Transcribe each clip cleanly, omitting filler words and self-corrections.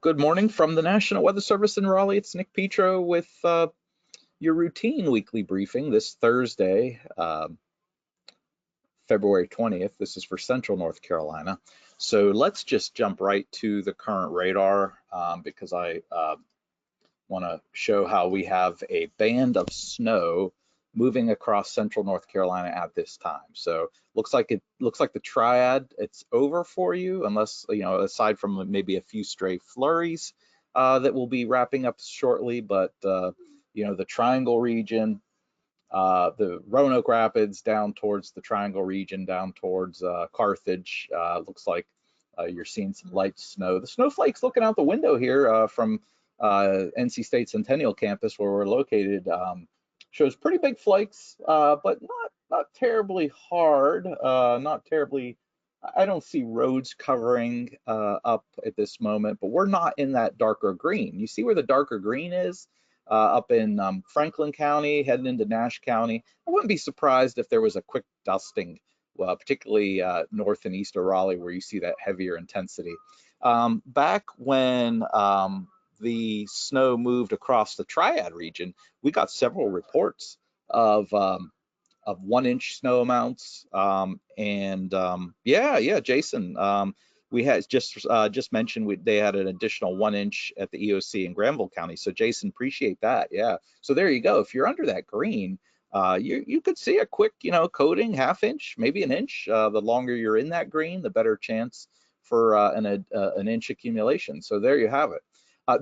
Good morning from the National Weather Service in Raleigh. It's Nick Petro with your routine weekly briefing this Thursday, February 20th. This is for Central North Carolina. So let's just jump right to the current radar because I want to show how we have a band of snow moving across Central North Carolina at this time. So looks like the triad, it's over for you, unless, aside from maybe a few stray flurries that will be wrapping up shortly. But the Triangle region, the Roanoke Rapids down towards the Triangle region, down towards Carthage, looks like you're seeing some light snow. The snowflakes looking out the window here from NC State Centennial campus where we're located shows pretty big flakes, but not terribly hard, not terribly. I don't see roads covering up at this moment, but we're not in that darker green. You see where the darker green is? Up in Franklin County, heading into Nash County. I wouldn't be surprised if there was a quick dusting, particularly north and east of Raleigh, where you see that heavier intensity. Back when the snow moved across the Triad region, we got several reports of 1 inch snow amounts. Yeah, Jason, we had just mentioned they had an additional 1 inch at the EOC in Granville County. So Jason, appreciate that. Yeah. So there you go. If you're under that green, you could see a quick, coating, half-inch, maybe an inch. The longer you're in that green, the better chance for an inch accumulation. So there you have it.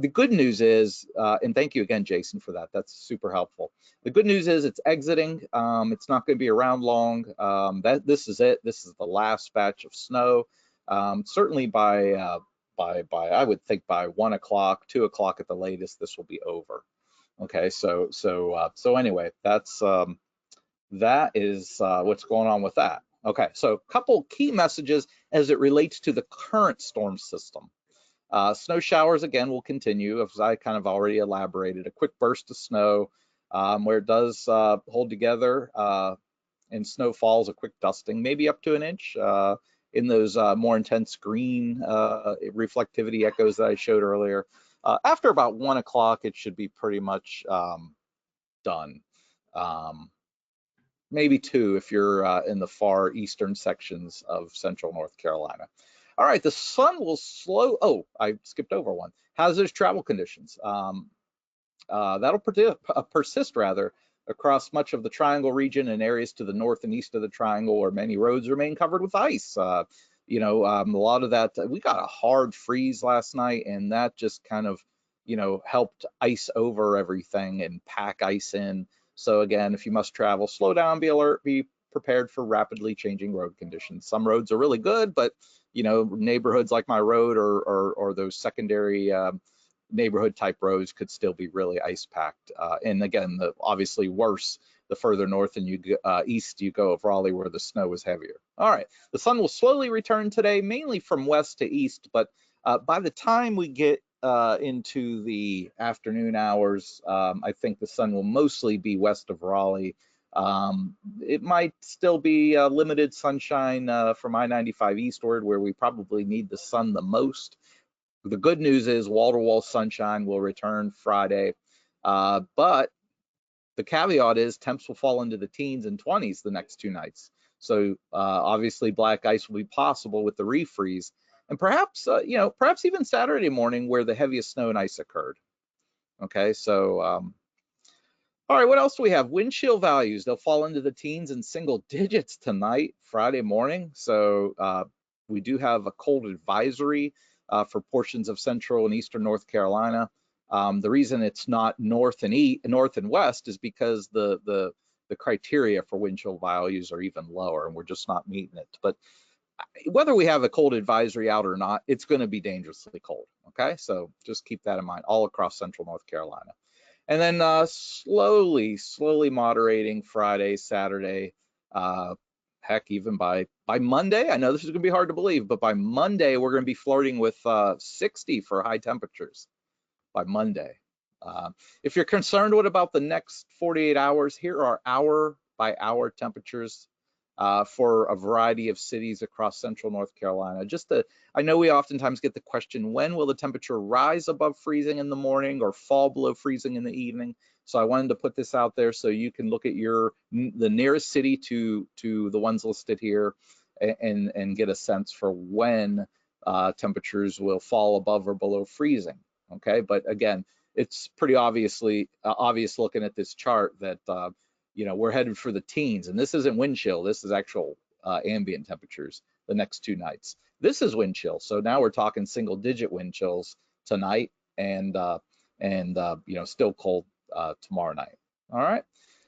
The good news is, and thank you again, Jason, for that. That's super helpful. The good news is it's exiting. It's not going to be around long. This is it. This is the last batch of snow. Certainly by I would think by 1 o'clock, 2 o'clock at the latest, this will be over. Okay, so anyway, that is what's going on with that. Okay, so a couple key messages as it relates to the current storm system. Snow showers, again, will continue, as I kind of already elaborated. A quick burst of snow where it does hold together and snow falls, a quick dusting, maybe up to an inch in those more intense green reflectivity echoes that I showed earlier. After about 1 o'clock, it should be pretty much done. Maybe 2 if you're in the far eastern sections of Central North Carolina. All right, the sun will slow. Oh, I skipped over one. Hazardous travel conditions. That'll persist rather across much of the Triangle region and areas to the north and east of the Triangle, where many roads remain covered with ice. A lot of that. We got a hard freeze last night, and that just kind of, helped ice over everything and pack ice in. So again, if you must travel, slow down, be alert, be prepared for rapidly changing road conditions. Some roads are really good, but neighborhoods like my road or those secondary neighborhood type roads could still be really ice packed. And again, obviously worse the further north and east you go of Raleigh, where the snow is heavier. All right, the sun will slowly return today, mainly from west to east, but by the time we get into the afternoon hours, I think the sun will mostly be west of Raleigh. It might still be limited sunshine from I-95 eastward, where we probably need the sun the most. The good news is wall-to-wall sunshine will return Friday, but the caveat is temps will fall into the teens and 20s the next 2 nights. So obviously black ice will be possible with the refreeze, and perhaps perhaps even Saturday morning where the heaviest snow and ice occurred. Okay, so all right, what else do we have? Wind chill values, they'll fall into the teens and single digits tonight, Friday morning. So we do have a cold advisory for portions of central and eastern North Carolina. The reason it's not north and west is because the criteria for wind chill values are even lower, and we're just not meeting it. But whether we have a cold advisory out or not, it's going to be dangerously cold. Okay, so just keep that in mind all across central North Carolina. And then slowly moderating Friday, Saturday, heck, even by Monday. I know this is going to be hard to believe, but by Monday, we're going to be flirting with 60 for high temperatures by Monday. If you're concerned, what about the next 48 hours? Here are hour by hour temperatures for a variety of cities across central North Carolina. I know we oftentimes get the question, when will the temperature rise above freezing in the morning or fall below freezing in the evening? So I wanted to put this out there so you can look at the nearest city to the ones listed here and get a sense for when temperatures will fall above or below freezing. Okay, but again, it's pretty obvious looking at this chart that we're headed for the teens, and this isn't wind chill. This is actual ambient temperatures the next 2 nights. This is wind chill, so now we're talking single-digit wind chills tonight, and still cold tomorrow night. All right,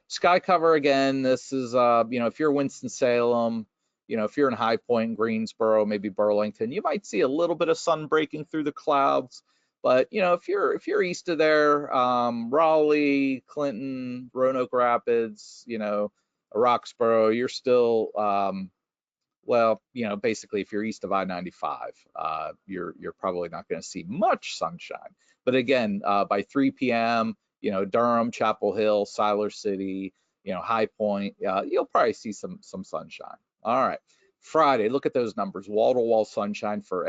sky cover again. This is if you're Winston-Salem, if you're in High Point, Greensboro, maybe Burlington, you might see a little bit of sun breaking through the clouds. But if you're east of there, Raleigh, Clinton, Roanoke Rapids, Roxborough, you're still basically if you're east of I-95, you're probably not going to see much sunshine. But again, by 3 p.m., Durham, Chapel Hill, Siler City, High Point, you'll probably see some sunshine. All right, Friday, look at those numbers, wall-to-wall sunshine for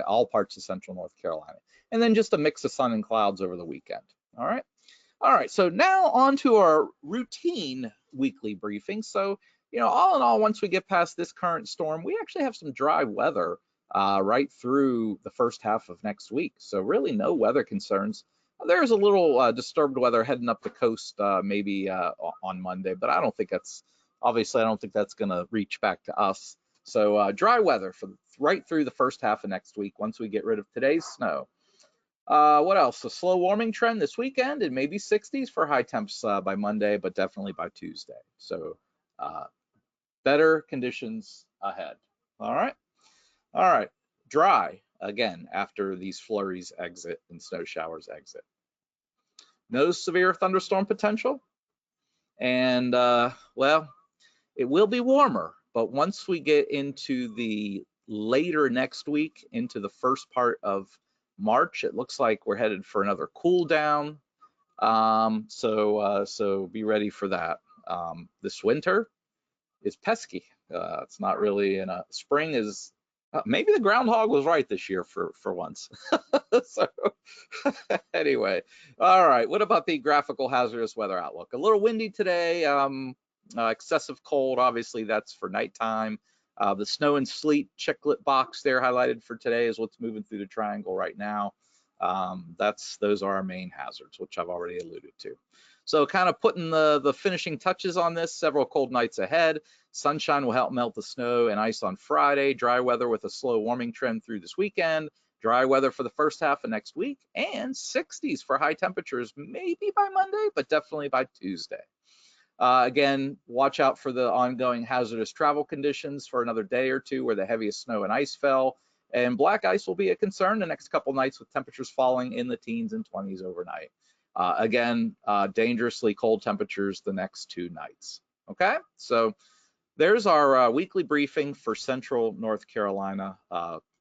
all parts of central North Carolina, and then just a mix of sun and clouds over the weekend. All right, so now on to our routine weekly briefing. So all in all, once we get past this current storm, we actually have some dry weather right through the first half of next week, so really no weather concerns. There's a little disturbed weather heading up the coast maybe on Monday, but I don't think that's going to reach back to us. So dry weather for right through the first half of next week once we get rid of today's snow. What else? A slow warming trend this weekend and maybe 60s for high temps by Monday, but definitely by Tuesday. So better conditions ahead. All right. Dry again after these flurries exit and snow showers exit. No severe thunderstorm potential. And it will be warmer, but once we get into the later next week, into the first part of March, it looks like we're headed for another cool down. So be ready for that. This winter is pesky. It's not really spring is. Maybe the groundhog was right this year for once. So anyway, all right. What about the graphical hazardous weather outlook? A little windy today. Excessive cold, obviously that's for nighttime. The snow and sleet chiclet box there highlighted for today is what's moving through the triangle right now. Those are our main hazards, which I've already alluded to. So kind of putting the finishing touches on this, several cold nights ahead. Sunshine will help melt the snow and ice on Friday. Dry weather with a slow warming trend through this weekend. Dry weather for the first half of next week, and 60s for high temperatures, maybe by Monday, but definitely by Tuesday. Again, watch out for the ongoing hazardous travel conditions for another day or two where the heaviest snow and ice fell. And black ice will be a concern the next couple nights with temperatures falling in the teens and 20s overnight. Again, dangerously cold temperatures the next 2 nights. Okay, so there's our weekly briefing for central North Carolina.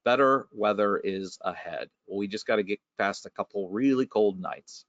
Better weather is ahead. We just got to get past a couple really cold nights.